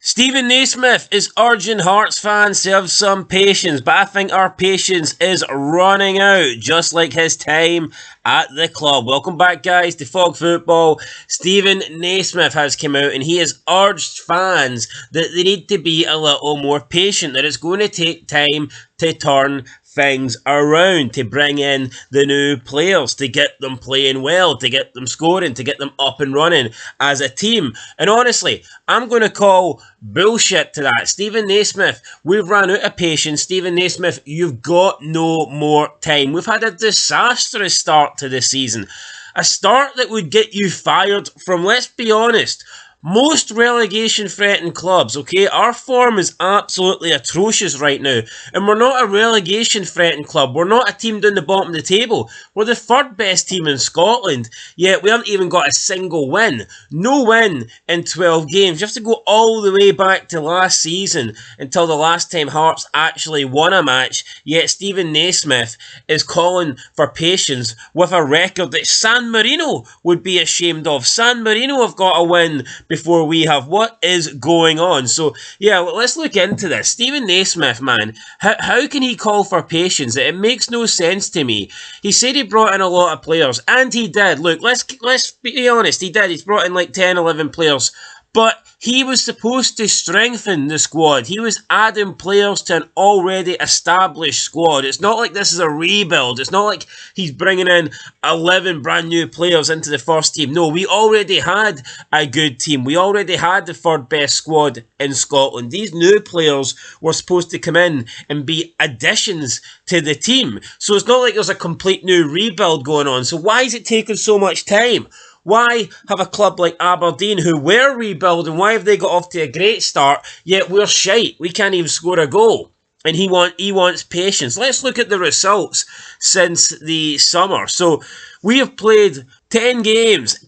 Stephen Naismith is urging Hearts fans to have some patience, but I think our patience is running out, just like his time at the club. Welcome back, guys, to Fog Football. Stephen Naismith has come out and he has urged fans that they need to be a little more patient, that it's going to take time to turn things around, to bring in the new players, to get them playing well, to get them scoring, to get them up and running as a team. And honestly, I'm going to call bullshit to that. Stephen Naismith, we've run out of patience. Stephen Naismith, you've got no more time. We've had a disastrous start to this season. A start that would get you fired from, let's be honest, most relegation-threatened clubs, okay? Our form is absolutely atrocious right now. And we're not a relegation-threatened club. We're not a team down the bottom of the table. We're the third best team in Scotland. Yet we haven't even got a single win. No win in 12 games. You have to go all the way back to last season until the last time Hearts actually won a match. Yet Stephen Naismith is calling for patience with a record that San Marino would be ashamed of. San Marino have got a win before we have. What is going on? So, yeah, let's look into this. Stephen Naismith, man, how can he call for patience? It makes no sense to me. He said he brought in a lot of players, and he did. Look, let's be honest, he did. He's brought in like 10, 11 players. But he was supposed to strengthen the squad. He was adding players to an already established squad. It's not like this is a rebuild. It's not like he's bringing in 11 brand new players into the first team. No, we already had a good team. We already had the third best squad in Scotland. These new players were supposed to come in and be additions to the team. So it's not like there's a complete new rebuild going on. So why is it taking so much time? Why have a club like Aberdeen, who were rebuilding, why have they got off to a great start, yet we're shite? We can't even score a goal. And he wants patience. Let's look at the results since the summer. So we have played 10 games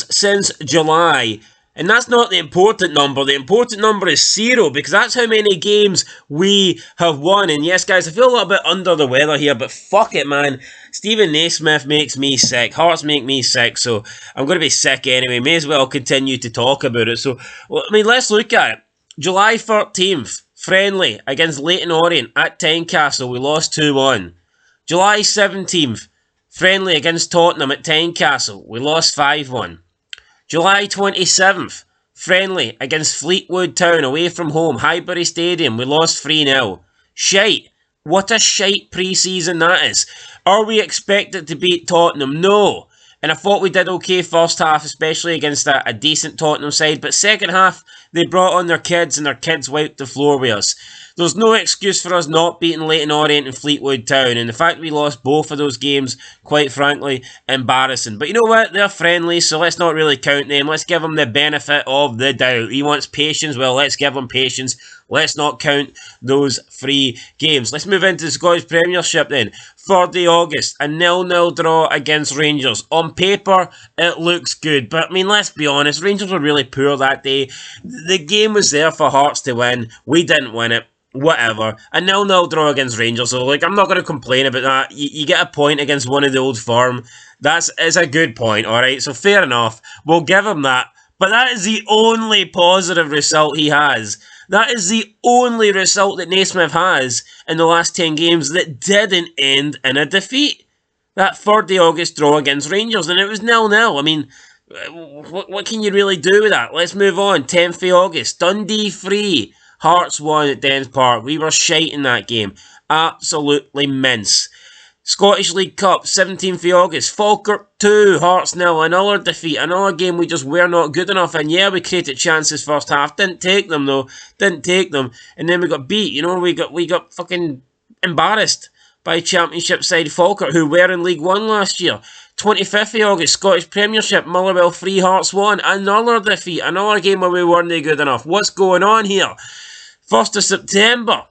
since July. And that's not the important number. The important number is 0, because that's how many games we have won. And yes, guys, I feel a little bit under the weather here, but fuck it, man. Stephen Naismith makes me sick. Hearts make me sick, so I'm going to be sick anyway. May as well continue to talk about it. So, well, I mean, let's look at it. July 13th, friendly against Leyton Orient at Tynecastle. We lost 2-1. July 17th, friendly against Tottenham at Tynecastle. We lost 5-1. July 27th, friendly against Fleetwood Town away from home, Highbury Stadium. We lost 3-0. Shite. What a shite pre-season that is. Are we expected to beat Tottenham? No. And I thought we did okay first half, especially against a decent Tottenham side. But second half, they brought on their kids and their kids wiped the floor with us. There's no excuse for us not beating Leyton Orient and Fleetwood Town. And the fact we lost both of those games, quite frankly, embarrassing. But you know what? They're friendly, so let's not really count them. Let's give them the benefit of the doubt. He wants patience. Well, let's give him patience. Let's not count those 3 games. Let's move into the Scottish Premiership then. 3rd of August, a 0-0 draw against Rangers. On paper, it looks good. But, I mean, let's be honest. Rangers were really poor that day. The game was there for Hearts to win. We didn't win it. Whatever. A 0-0 draw against Rangers. So, like, I'm not going to complain about that. You get a point against one of the old firm. That's a good point, alright? So, fair enough. We'll give him that. But that is the only positive result he has. That is the only result that Naismith has in the last 10 games that didn't end in a defeat. That 3rd of August draw against Rangers, and it was 0-0. I mean, what can you really do with that? Let's move on. 10th of August, Dundee 3, Hearts 1 at Dens Park. We were shite in that game. Absolutely mince. Scottish League Cup, 17th of August, Falkirk 2, Hearts 0, another defeat, another game we just were not good enough in. Yeah, we created chances first half, didn't take them though, didn't take them, and then we got beat, you know, we got fucking embarrassed by Championship side Falkirk, who were in League 1 last year. 25th of August, Scottish Premiership, Motherwell 3, Hearts 1, another defeat, another game where we weren't good enough. What's going on here? 1st of September,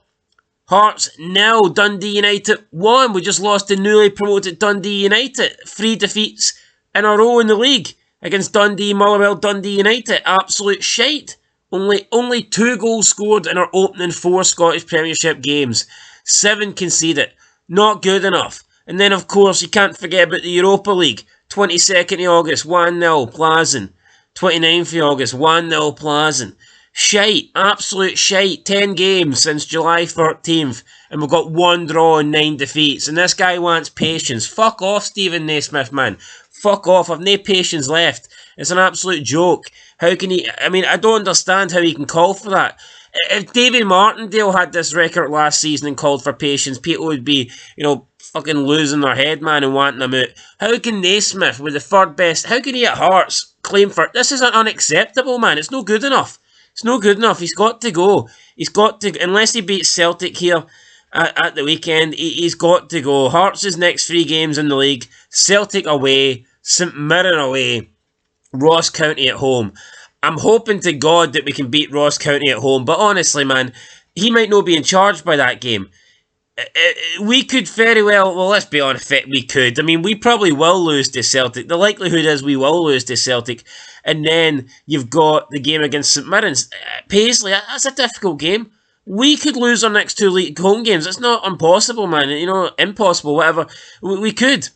Hearts 0, Dundee United 1. We just lost to newly promoted Dundee United. 3 defeats in a row in the league against Dundee, Motherwell, Dundee United. Absolute shite. Only 2 goals scored in our opening 4 Scottish Premiership games. 7 conceded. Not good enough. And then, of course, you can't forget about the Europa League. 22nd of August, 1-0, Plazen. 29th of August, 1-0, Plazen. Shite. Absolute shite. 10 games since July 13th. And we've got 1 draw and 9 defeats. And this guy wants patience. Fuck off, Stephen Naismith, man. Fuck off. I've no patience left. It's an absolute joke. How can he... I mean, I don't understand how he can call for that. If David Martindale had this record last season and called for patience, people would be, fucking losing their head, man, and wanting him out. How can Naismith, with the third best... How can he at Hearts claim for... This is unacceptable, man. It's no good enough. It's no good enough. He's got to go. He's got to... Unless he beats Celtic here at the weekend, he's got to go. Hearts' next 3 games in the league. Celtic away. St Mirren away. Ross County at home. I'm hoping to God that we can beat Ross County at home. But honestly, man, he might not be in charge by that game. We could very well let's be honest, we could. I mean, we probably will lose to Celtic. The likelihood is we will lose to Celtic. And then you've got the game against St Mirren's. Paisley, that's a difficult game. We could lose our next 2 league home games. It's not impossible, man. Impossible, whatever. We could.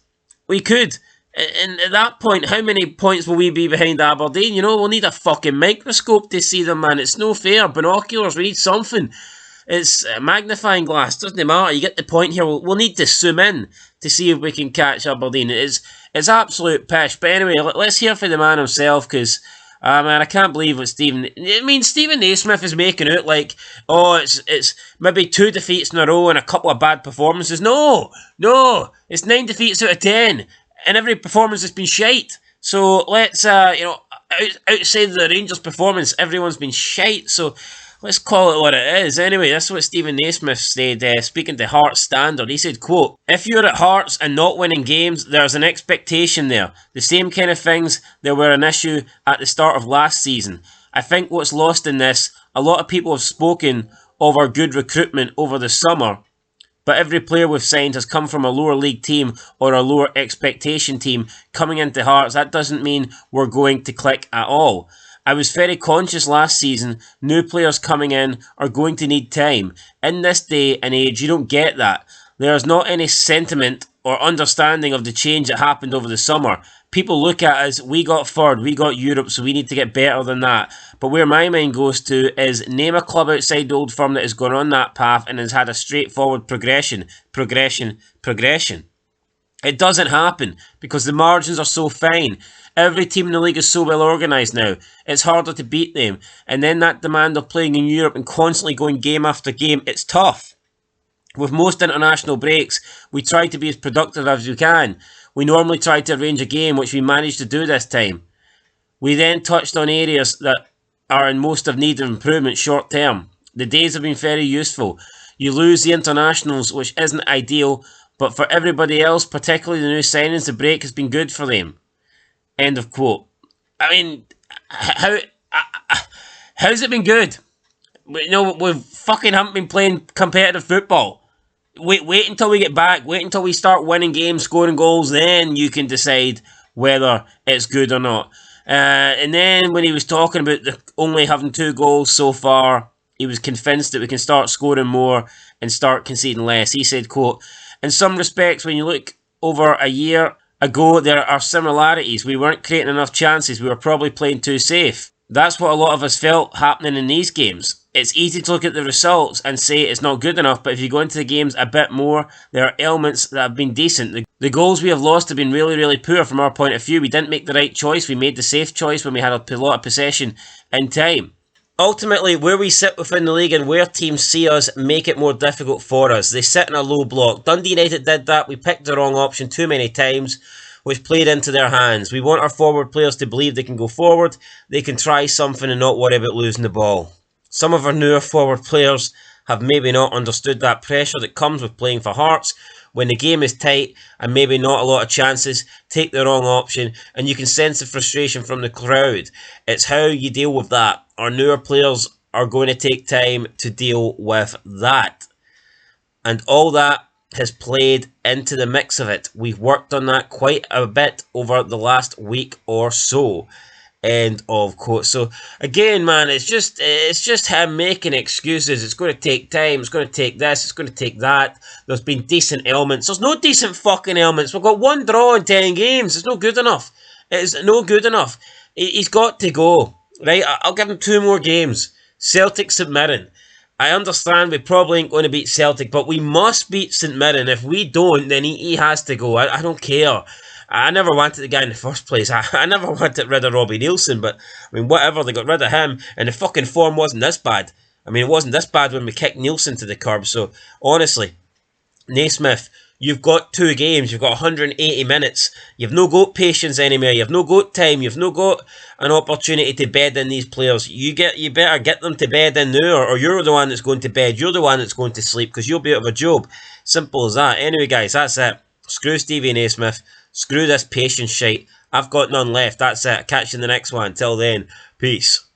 We could. And at that point, how many points will we be behind Aberdeen? We'll need a fucking microscope to see them, man. It's no fair. Binoculars, we need something. It's a magnifying glass. Doesn't matter. You get the point here. We'll need to zoom in to see if we can catch Aberdeen. It's absolute pish. But anyway, let's hear from the man himself, because, man, I can't believe what Stephen Naismith is making out like, it's maybe 2 defeats in a row and a couple of bad performances. No. It's 9 defeats out of 10. And every performance has been shite. So let's, outside the Rangers' performance, everyone's been shite. So let's call it what it is. Anyway, that's what Stephen Naismith said, speaking to Hearts Standard. He said, quote, "If you're at Hearts and not winning games, there's an expectation there. The same kind of things that were an issue at the start of last season. I think what's lost in this, a lot of people have spoken of our good recruitment over the summer, but every player we've signed has come from a lower league team or a lower expectation team coming into Hearts. That doesn't mean we're going to click at all. I was very conscious last season, new players coming in are going to need time. In this day and age, you don't get that. There's not any sentiment or understanding of the change that happened over the summer. People look at us, we got third, we got Europe, so we need to get better than that. But where my mind goes to is name a club outside Old Firm that has gone on that path and has had a straightforward progression. It doesn't happen because the margins are so fine. Every team in the league is so well organised now. It's harder to beat them. And then that demand of playing in Europe and constantly going game after game, it's tough. With most international breaks, we try to be as productive as we can. We normally try to arrange a game, which we managed to do this time. We then touched on areas that are in most of need of improvement short term. The days have been very useful. You lose the internationals, which isn't ideal, but for everybody else, particularly the new signings, the break has been good for them." End of quote. I mean, how's it been good? We fucking haven't been playing competitive football. Wait until we get back. Wait until we start winning games, scoring goals. Then you can decide whether it's good or not. And then when he was talking about only having 2 goals so far, he was convinced that we can start scoring more and start conceding less. He said, quote, "In some respects, when you look over a year ago, there are similarities. We weren't creating enough chances. We were probably playing too safe. That's what a lot of us felt happening in these games. It's easy to look at the results and say it's not good enough, but if you go into the games a bit more, there are elements that have been decent. The goals we have lost have been really, really poor from our point of view. We didn't make the right choice. We made the safe choice when we had a lot of possession in time." Ultimately, where we sit within the league and where teams see us make it more difficult for us. They sit in a low block. Dundee United did that. We picked the wrong option too many times, which played into their hands. We want our forward players to believe they can go forward, they can try something and not worry about losing the ball. Some of our newer forward players have maybe not understood that pressure that comes with playing for Hearts. When the game is tight and maybe not a lot of chances, take the wrong option, and you can sense the frustration from the crowd. It's how you deal with that. Our newer players are going to take time to deal with that. And all that has played into the mix of it. We've worked on that quite a bit over the last week or so. End of quote. So again, man, it's just him making excuses. It's going to take time. It's going to take this. It's going to take that. There's been decent elements. There's no decent fucking elements. We've got 1 draw in 10 games. It's not good enough. It's no good enough. He's got to go. Right? I'll give him 2 more games. Celtic St Mirren. I understand we probably ain't going to beat Celtic, but we must beat St Mirren. If we don't, then he has to go. I don't care. I never wanted the guy in the first place. I never wanted rid of Robbie Nielsen, but I mean, whatever, they got rid of him, and the fucking form wasn't this bad. I mean, it wasn't this bad when we kicked Nielsen to the curb, so honestly, Naismith, you've got 2 games, you've got 180 minutes, you've no got patience anymore, you've no got time, you've no got an opportunity to bed in these players. You better get them to bed in now, or you're the one that's going to bed, you're the one that's going to sleep, because you'll be out of a job. Simple as that. Anyway guys, that's it. Screw Stevie Naismith, screw this patience shite. I've got none left, that's it. Catch you in the next one. Till then, peace.